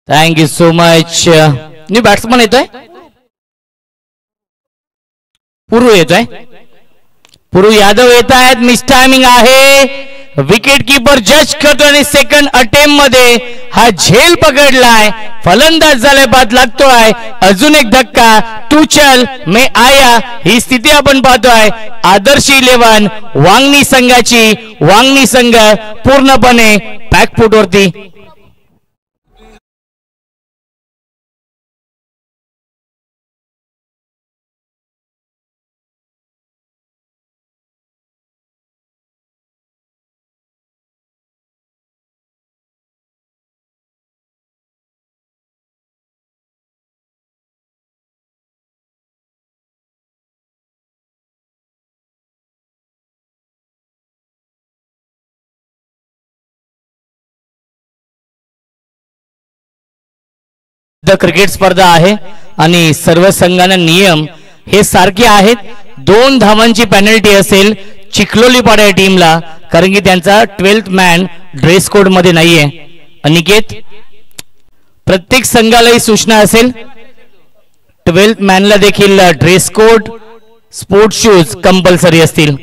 Thank you so much. New batsman येतोय, पुरू येतोय, पुरू यादव येत आहेत. मिस टायमिंग आहे, विकेट कीपर जज करतो आणि सेकंड अटेम्प्ट मध्ये हा झेल पकडलाय. फलंदाज झालाय, बाद लागतोय. अजून एक धक्का, तू चल मैं आया, ही स्थिती आपण पाहतोय. आदर्श 11 वांगणी संघाची. वांगणी संघ पूर्णपणे बॅकफूट वरती. क्रिकेट स्पर्धा आहे आणि सर्व संघांना नियम हे सारखे आहेत. 2 धावांची पेनल्टी असेल चिखलोलीपाडा टीमला, कारण की त्यांचा 12th मॅन ड्रेस कोड मध्ये नाहीये. अनिकेत, प्रत्येक संघाला ही सूचना असेल, 12th मॅनला देखील dress code, sports shoes compulsory असतील.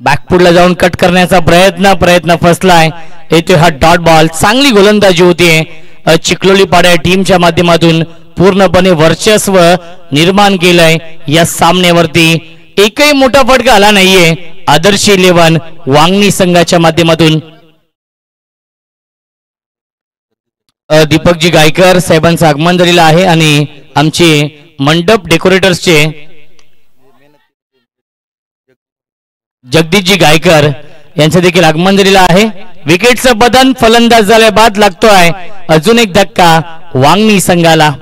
बॅकफुटला जाऊन कट करण्याचा प्रयत्न फसलाय. येतोय हा डॉट बॉल. चांगली गोलंदाजी होतीये चिखलोलीपाडा टीमच्या माध्यमातून. पूर्णपणे वर्चस्व निर्माण केलंय या सामन्यावरती. एकही मोठा फटका आला नाहीये आदर्श 11 वांगणी संघाच्या माध्यमातून. दीपकजी गायकर साहेबांचं आगमन झालेलं आहे आणि आमचे मंडप डेकोरेटर्सचे जगदीशजी गायकर यांचं देखील आगमन झालेलं आहे. विकेटचं बदन, फलंदाज झालाय, बाद लागतोय. अजून एक धक्का वांगणी संघाला.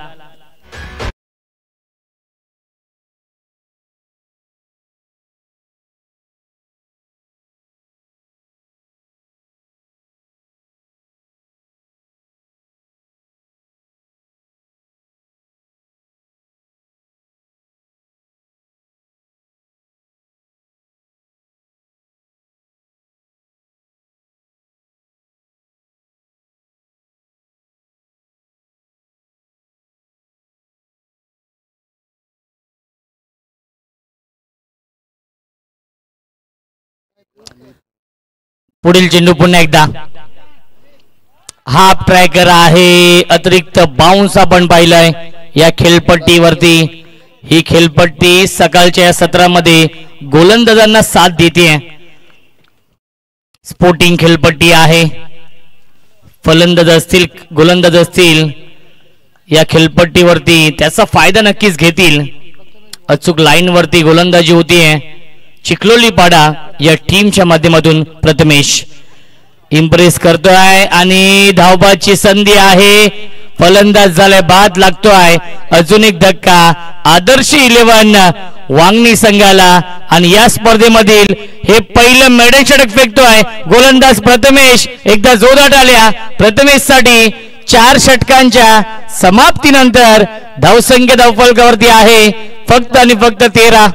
पुढील चेंडू पुन्हा एकदा हाफ ट्रॅकर आहे. अतिरिक्त बाउन्स आपण पाहिलाय या खेळपट्टीवरती. ही खेळपट्टी सकाळच्या सत्रामध्ये गोलंदाजांना साथ देते. स्पोर्टिंग खेळपट्टी आहे. फलंदाज असतील, गोलंदाज असतील, या खेळपट्टीवरती त्याचा फायदा नक्कीच घेतील. अचूक लाईन वरती गोलंदाजी होतीये चिखलोलीपाडा या टीमच्या माध्यमातून. प्रथमेश इम्प्रेस करतोय आणि धावबाची संधी आहे. फलंदाज झालाय, बाद लागतोय. अजून एक धक्का आदर्श 11 वांगणी संघाला. आणि या स्पर्धेमधील हे पहिलं मेडल षटक फेकतोय गोलंदाज प्रथमेश. एकदा जोरात आल्या प्रथमेश साठी. 4 षटकांच्या समाप्तीनंतर धावसंख्या धावफलकावरती आहे फक्त आणि फक्त 13.